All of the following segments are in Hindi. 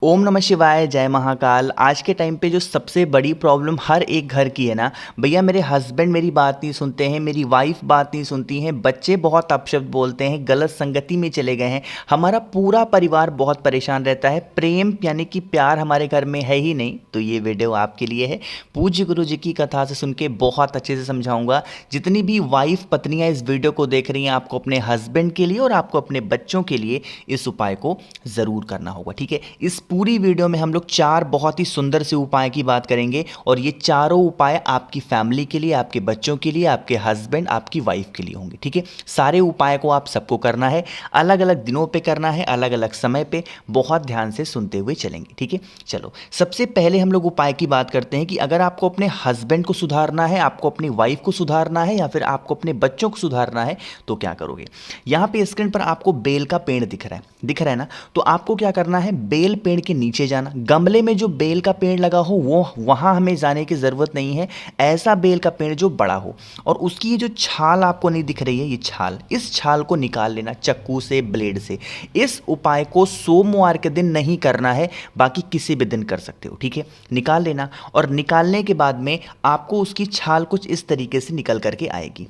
ओम नमः शिवाय, जय महाकाल। आज के टाइम पे जो सबसे बड़ी प्रॉब्लम हर एक घर की है ना, भैया मेरे हस्बैंड मेरी बात नहीं सुनते हैं, मेरी वाइफ बात नहीं सुनती हैं, बच्चे बहुत अपशब्द बोलते हैं, गलत संगति में चले गए हैं, हमारा पूरा परिवार बहुत परेशान रहता है, प्रेम यानी कि प्यार हमारे घर में है ही नहीं। तो ये वीडियो आपके लिए है। पूज्य गुरु जी की कथा से सुन के बहुत अच्छे से समझाऊंगा। जितनी भी वाइफ पत्नियां इस वीडियो को देख रही हैं, आपको अपने हस्बैंड के लिए और आपको अपने बच्चों के लिए इस उपाय को ज़रूर करना होगा, ठीक है। इस पूरी वीडियो में हम लोग 4 बहुत ही सुंदर से उपाय की बात करेंगे और ये चारों उपाय आपकी फैमिली के लिए, आपके बच्चों के लिए, आपके हस्बैंड, आपकी वाइफ के लिए होंगे, ठीक है। सारे उपाय को आप सबको करना है, अलग अलग दिनों पे करना है, अलग अलग समय पे, बहुत ध्यान से सुनते हुए चलेंगे, ठीक है। चलो, सबसे पहले हम लोग उपाय की बात करते हैं कि अगर आपको अपने हस्बैंड को सुधारना है, आपको अपनी वाइफ को सुधारना है या फिर आपको अपने बच्चों को सुधारना है तो क्या करोगे। यहाँ पे स्क्रीन पर आपको बेल का पेड़ दिख रहा है ना। तो आपको क्या करना है, बेल पेड़ के नीचे जाना। गमले में जो बेल का पेड़ लगा हो वो वहां हमें जाने की ज़रूरत नहीं है। ऐसा बेल का पेड़ जो बड़ा हो और उसकी ये जो छाल आपको नहीं दिख रही है, ये छाल, इस छाल को निकाल लेना चक्कू से, ब्लेड से। इस उपाय को सोमवार के दिन नहीं करना है, बाकी किसी भी दिन कर सकते हो, ठीक है। निकाल लेना और निकालने के बाद में आपको उसकी छाल कुछ इस तरीके से निकल करके आएगी।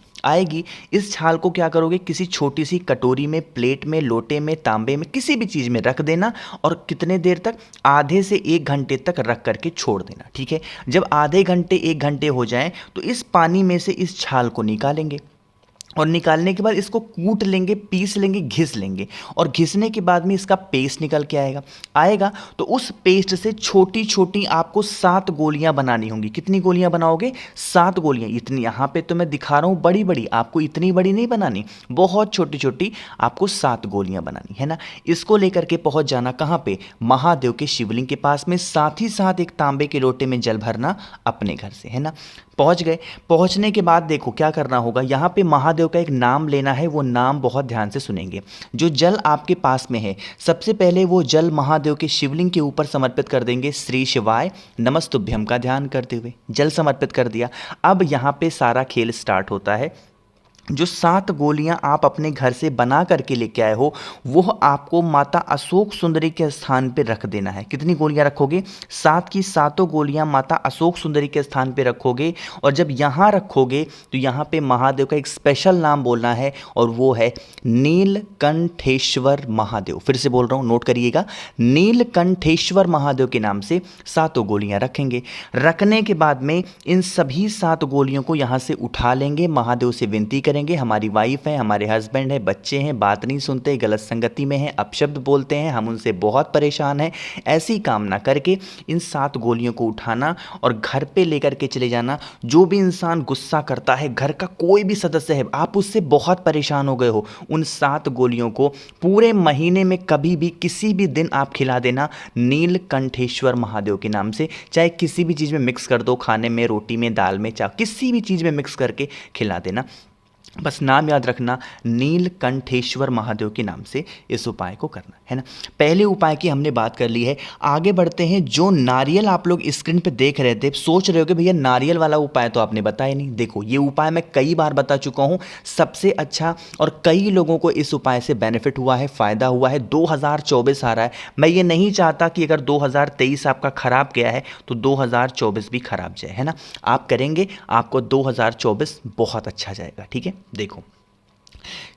इस छाल को क्या करोगे, किसी छोटी सी कटोरी में, प्लेट में, लोटे में, तांबे में, किसी भी चीज़ में रख देना और कितने देर तक, आधे से 1 घंटे तक रख करके छोड़ देना, ठीक है। जब आधे घंटे 1 घंटे हो जाएं तो इस पानी में से इस छाल को निकालेंगे और निकालने के बाद इसको कूट लेंगे, पीस लेंगे, घिस लेंगे और घिसने के बाद में इसका पेस्ट निकल के आएगा। तो उस पेस्ट से छोटी छोटी आपको 7 गोलियां बनानी होंगी। कितनी गोलियां बनाओगे, 7 गोलियां। इतनी यहाँ पे तो मैं दिखा रहा हूँ बड़ी बड़ी, आपको इतनी बड़ी नहीं बनानी, बहुत छोटी छोटी आपको 7 गोलियां बनानी है ना। इसको लेकर के पहुंच जाना कहाँ पे, महादेव के शिवलिंग के पास में, साथ ही साथ एक तांबे के लोटे में जल भरना अपने घर से, है ना। पहुंच गए। पहुंचने के बाद देखो क्या करना होगा, यहाँ पे महादेव का एक नाम लेना है, वो नाम बहुत ध्यान से सुनेंगे। जो जल आपके पास में है, सबसे पहले वो जल महादेव के शिवलिंग के ऊपर समर्पित कर देंगे। श्री शिवाय नमस्तुभ्यम का ध्यान करते हुए जल समर्पित कर दिया। अब यहाँ पे सारा खेल स्टार्ट होता है। जो 7 गोलियां आप अपने घर से बना करके लेके आए हो, वो आपको माता अशोक सुंदरी के स्थान पे रख देना है। कितनी गोलियां रखोगे, 7 की 7 गोलियां माता अशोक सुंदरी के स्थान पे रखोगे। और जब यहाँ रखोगे तो यहाँ पे महादेव का एक स्पेशल नाम बोलना है और वो है नीलकंठेश्वर महादेव। फिर से बोल रहा हूँ, नोट करिएगा, नीलकंठेश्वर महादेव के नाम से 7 गोलियां रखेंगे। रखने के बाद में इन सभी 7 गोलियों को यहाँ से उठा लेंगे, महादेव से विनती करेंगे, हमारी वाइफ है, हमारे हस्बैंड है, बच्चे हैं, बात नहीं सुनते, गलत संगति में हैं, अपशब्द बोलते हैं, हम उनसे बहुत परेशान हैं। ऐसी कामना करके इन 7 गोलियों को उठाना और घर पे लेकर के चले जाना। जो भी इंसान गुस्सा करता है, घर का कोई भी सदस्य है, आप उससे बहुत परेशान हो गए हो, उन 7 गोलियों को पूरे महीने में कभी भी किसी भी दिन आप खिला देना नीलकंठेश्वर महादेव के नाम से। चाहे किसी भी चीज़ में मिक्स कर दो, खाने में, रोटी में, दाल में, चाहे किसी भी चीज़ में मिक्स करके खिला देना। बस नाम याद रखना, नीलकंठेश्वर महादेव के नाम से इस उपाय को करना है ना। पहले उपाय की हमने बात कर ली है, आगे बढ़ते हैं। जो नारियल आप लोग स्क्रीन पे देख रहे थे, सोच रहे हो कि भैया नारियल वाला उपाय तो आपने बताया नहीं। देखो, ये उपाय मैं कई बार बता चुका हूँ, सबसे अच्छा, और कई लोगों को इस उपाय से बेनिफिट हुआ है, फ़ायदा हुआ है। 2024 आ रहा है, मैं ये नहीं चाहता कि अगर 2023 आपका ख़राब गया है तो 2024 भी ख़राब जाए, है ना। आप करेंगे, आपको 2024 बहुत अच्छा जाएगा, ठीक है। देखो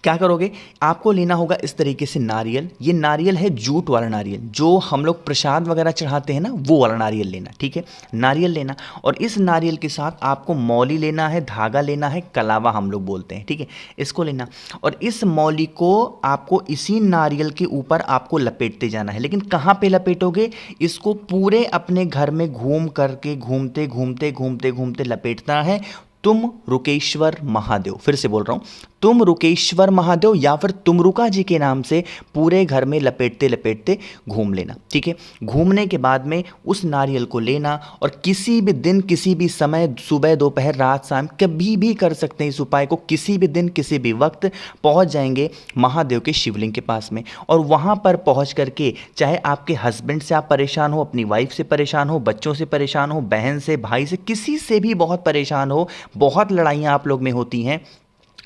क्या करोगे, आपको लेना होगा इस तरीके से नारियल। ये नारियल है जूट वाला नारियल, जो हम लोग प्रसाद वगैरह चढ़ाते हैं ना, वो वाला नारियल लेना, ठीक है। नारियल लेना और इस नारियल के साथ आपको मौली लेना है, धागा लेना है, कलावा हम लोग बोलते हैं, ठीक है। इसको लेना और इस मौली को आपको इसी नारियल के ऊपर आपको लपेटते जाना है। लेकिन कहाँ पे लपेटोगे, इसको पूरे अपने घर में घूम करके, घूमते घूमते घूमते घूमते लपेटना है। तुम रुकेश्वर महादेव, फिर से बोल रहा हूँ, तुम रुकेश्वर महादेव या फिर तुमरुका जी के नाम से पूरे घर में लपेटते लपेटते घूम लेना, ठीक है। घूमने के बाद में उस नारियल को लेना और किसी भी दिन, किसी भी समय, सुबह, दोपहर, रात, शाम, कभी भी कर सकते हैं इस उपाय को। किसी भी दिन, किसी भी वक्त पहुंच जाएंगे महादेव के शिवलिंग के पास में और वहां पर पहुंच करके, चाहे आपके हस्बैंड से आप परेशान हो, अपनी वाइफ से परेशान हो, बच्चों से परेशान हो, बहन से, भाई से, किसी से भी बहुत परेशान हो, बहुत लड़ाइयाँ आप लोग में होती हैं,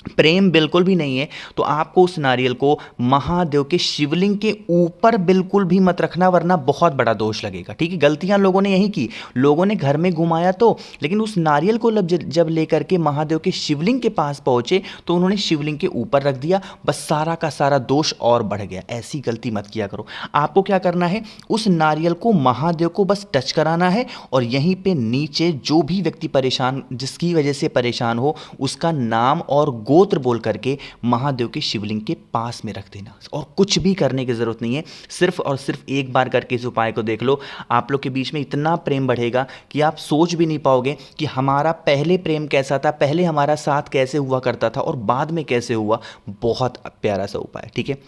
प्रेम बिल्कुल भी नहीं है, तो आपको उस नारियल को महादेव के शिवलिंग के ऊपर बिल्कुल भी मत रखना, वरना बहुत बड़ा दोष लगेगा। ठीक है, गलतियां लोगों ने यही की, लोगों ने घर में घुमाया तो, लेकिन उस नारियल को जब लेकर के महादेव के शिवलिंग के पास पहुंचे तो उन्होंने शिवलिंग के ऊपर रख दिया, बस सारा का सारा दोष और बढ़ गया। ऐसी गलती मत किया करो। आपको क्या करना है, उस नारियल को महादेव को बस टच कराना है और यहीं पे नीचे जो भी व्यक्ति परेशान, जिसकी वजह से परेशान हो, उसका नाम और गोत्र बोल करके महादेव के शिवलिंग के पास में रख देना। और कुछ भी करने की जरूरत नहीं है, सिर्फ और सिर्फ एक बार करके इस उपाय को देख लो, आप लोग के बीच में इतना प्रेम बढ़ेगा कि आप सोच भी नहीं पाओगे कि हमारा पहले प्रेम कैसा था, पहले हमारा साथ कैसे हुआ करता था और बाद में कैसे हुआ। बहुत प्यारा सा उपाय, ठीक है,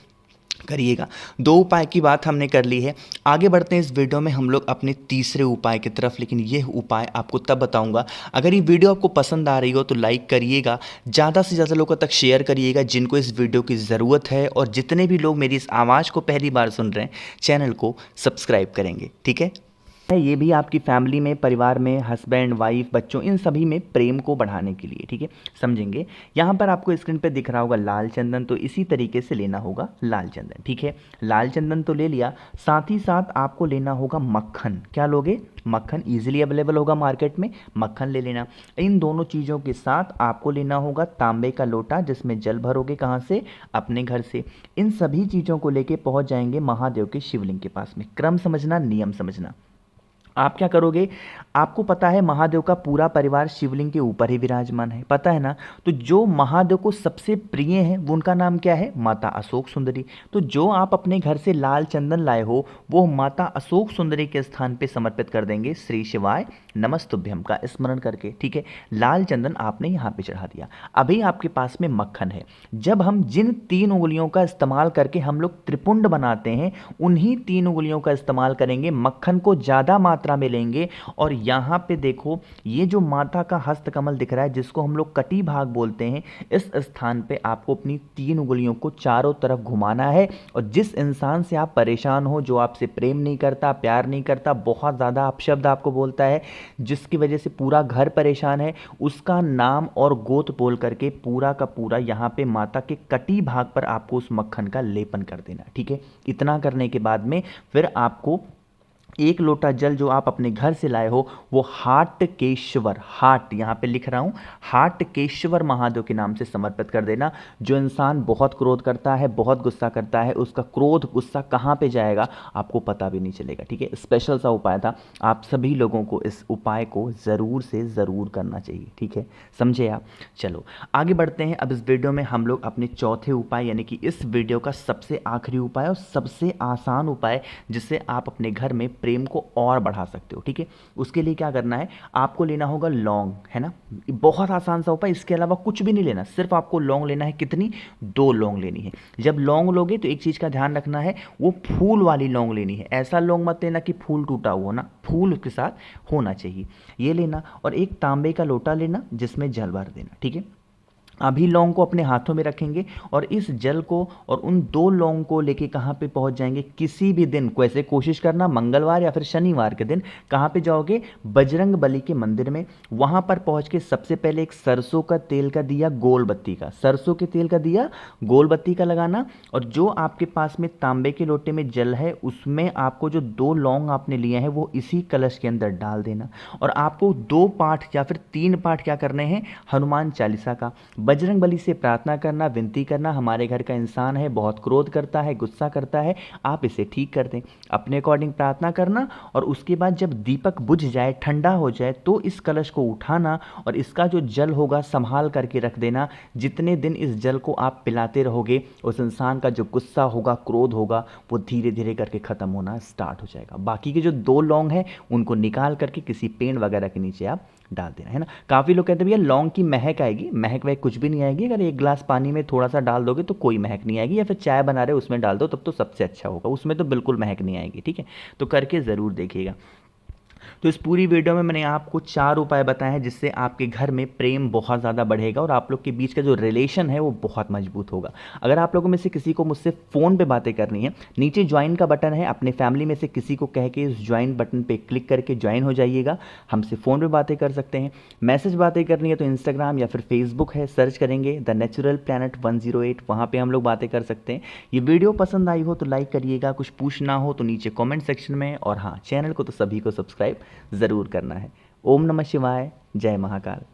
करिएगा। 2 उपाय की बात हमने कर ली है, आगे बढ़ते हैं इस वीडियो में हम लोग अपने तीसरे उपाय की तरफ। लेकिन ये उपाय आपको तब बताऊंगा, अगर ये वीडियो आपको पसंद आ रही हो तो लाइक करिएगा, ज़्यादा से ज़्यादा लोगों तक शेयर करिएगा जिनको इस वीडियो की ज़रूरत है, और जितने भी लोग मेरी इस आवाज़ को पहली बार सुन रहे हैं चैनल को सब्सक्राइब करेंगे। ठीक है, ये भी आपकी फैमिली में, परिवार में, हस्बैंड वाइफ बच्चों, इन सभी में प्रेम को बढ़ाने के लिए। ठीक है, समझेंगे। यहाँ पर आपको स्क्रीन पे दिख रहा होगा लाल चंदन, तो इसी तरीके से लेना होगा लाल चंदन। ठीक है, लाल चंदन तो ले लिया, साथ ही साथ आपको लेना होगा मक्खन। क्या लोगे, मक्खन इजीली अवेलेबल होगा मार्केट में, मक्खन ले लेना। इन दोनों चीज़ों के साथ आपको लेना होगा तांबे का लोटा, जिसमें जल भरोगे कहाँ से, अपने घर से। इन सभी चीज़ों को लेके पहुँच जाएंगे महादेव के शिवलिंग के पास में। क्रम समझना, नियम समझना। आप क्या करोगे, आपको पता है महादेव का पूरा परिवार शिवलिंग के ऊपर ही विराजमान है, पता है ना। तो जो महादेव को सबसे प्रिय है वो उनका नाम क्या है, माता अशोक सुंदरी। तो जो आप अपने घर से लाल चंदन लाए हो वो माता अशोक सुंदरी के स्थान पे समर्पित कर देंगे, श्री शिवाय नमस्तुभ्यम का स्मरण करके। ठीक है, लाल चंदन आपने यहाँ पे चढ़ा दिया। अभी आपके पास में मक्खन है। जब हम जिन 3 उंगलियों का इस्तेमाल करके हम लोग त्रिपुंड बनाते हैं, उन्हीं 3 उंगलियों का इस्तेमाल करेंगे। मक्खन को ज़्यादा मात्रा में लेंगे और यहाँ पे देखो, ये जो माता का हस्तकमल दिख रहा है, जिसको हम लोग कटी भाग बोलते हैं, इस स्थान पे आपको अपनी 3 उंगलियों को चारों तरफ घुमाना है। और जिस इंसान से आप परेशान हो, जो आपसे प्रेम नहीं करता, प्यार नहीं करता, बहुत ज़्यादा अपशब्द आपको बोलता है, जिसकी वजह से पूरा घर परेशान है, उसका नाम और गोत्र बोल करके पूरा का पूरा यहाँ पे माता के कटी भाग पर आपको उस मक्खन का लेपन कर देना। ठीक है, इतना करने के बाद में फिर आपको 1 लोटा जल जो आप अपने घर से लाए हो वो हाटकेश्वर, हाट यहाँ पे लिख रहा हूँ, हाटकेश्वर महादेव के नाम से समर्पित कर देना। जो इंसान बहुत क्रोध करता है, बहुत गुस्सा करता है, उसका क्रोध गुस्सा कहाँ पे जाएगा आपको पता भी नहीं चलेगा। ठीक है, स्पेशल सा उपाय था, आप सभी लोगों को इस उपाय को ज़रूर से ज़रूर करना चाहिए। ठीक है, समझे आप। चलो आगे बढ़ते हैं। अब इस वीडियो में हम लोग अपने चौथे उपाय, यानी कि इस वीडियो का सबसे आखिरी उपाय और सबसे आसान उपाय, जिससे आप अपने घर में प्रेम को और बढ़ा सकते हो। ठीक है, उसके लिए क्या करना है, आपको लेना होगा लौंग, है ना। बहुत आसान सा उपाय, इसके अलावा कुछ भी नहीं लेना, सिर्फ आपको लौंग लेना है। कितनी, 2 लौंग लेनी है। जब लौंग लोगे तो एक चीज़ का ध्यान रखना है, वो फूल वाली लौंग लेनी है। ऐसा लौंग मत लेना कि फूल टूटा हुआ ना, फूल उसके साथ होना चाहिए, ये लेना। और एक तांबे का लोटा लेना जिसमें जल भर देना। ठीक है, अभी लौंग को अपने हाथों में रखेंगे और इस जल को और उन 2 लौंग को लेके कहाँ पे पहुँच जाएंगे, किसी भी दिन को, ऐसे कोशिश करना मंगलवार या फिर शनिवार के दिन कहाँ पे जाओगे, बजरंग बली के मंदिर में। वहाँ पर पहुँच के सबसे पहले एक सरसों का तेल का दिया, गोल बत्ती का, सरसों के तेल का दिया, गोल बत्ती का लगाना। और जो आपके पास में तांबे के लोटे में जल है, उसमें आपको जो 2 लौंग आपने लिए हैं वो इसी कलश के अंदर डाल देना। और आपको 2 पाठ या फिर 3 पाठ क्या करने हैं, हनुमान चालीसा का। बजरंग बली से प्रार्थना करना, विनती करना, हमारे घर का इंसान है, बहुत क्रोध करता है, गुस्सा करता है, आप इसे ठीक कर दें। अपने अकॉर्डिंग प्रार्थना करना और उसके बाद जब दीपक बुझ जाए, ठंडा हो जाए, तो इस कलश को उठाना और इसका जो जल होगा संभाल करके रख देना। जितने दिन इस जल को आप पिलाते रहोगे, उस इंसान का जो गुस्सा होगा, क्रोध होगा, वो धीरे धीरे करके ख़त्म होना स्टार्ट हो जाएगा। बाकी के जो 2 लौंग हैं उनको निकाल करके किसी पेड़ वगैरह के नीचे आप डाल देना, है ना। काफ़ी लोग कहते हैं भैया लौंग की महक आएगी, महक वह कुछ भी नहीं आएगी। अगर 1 गिलास पानी में थोड़ा सा डाल दोगे तो कोई महक नहीं आएगी, या फिर चाय बना रहे हो उसमें डाल दो, तब तो सबसे अच्छा होगा, उसमें तो बिल्कुल महक नहीं आएगी। ठीक है, तो करके ज़रूर देखिएगा। तो इस पूरी वीडियो में मैंने आपको 4 उपाय बताए हैं जिससे आपके घर में प्रेम बहुत ज़्यादा बढ़ेगा और आप लोग के बीच का जो रिलेशन है वो बहुत मजबूत होगा। अगर आप लोगों में से किसी को मुझसे फ़ोन पे बातें करनी है, नीचे ज्वाइन का बटन है, अपने फैमिली में से किसी को कह के उस ज्वाइन बटन पे क्लिक करके ज्वाइन हो जाइएगा। हमसे फ़ोन पे बातें कर सकते हैं। मैसेज बातें करनी है तो इंस्टाग्राम या फिर फेसबुक है, सर्च करेंगे द नेचुरल प्लैनेट 108, वहाँ पे हम लोग बातें कर सकते हैं। ये वीडियो पसंद आई हो तो लाइक करिएगा, कुछ पूछना हो तो नीचे कमेंट सेक्शन में, और हाँ, चैनल को तो सभी को सब्सक्राइब ज़रूर करना है। ओम नमः शिवाय, जय महाकाल।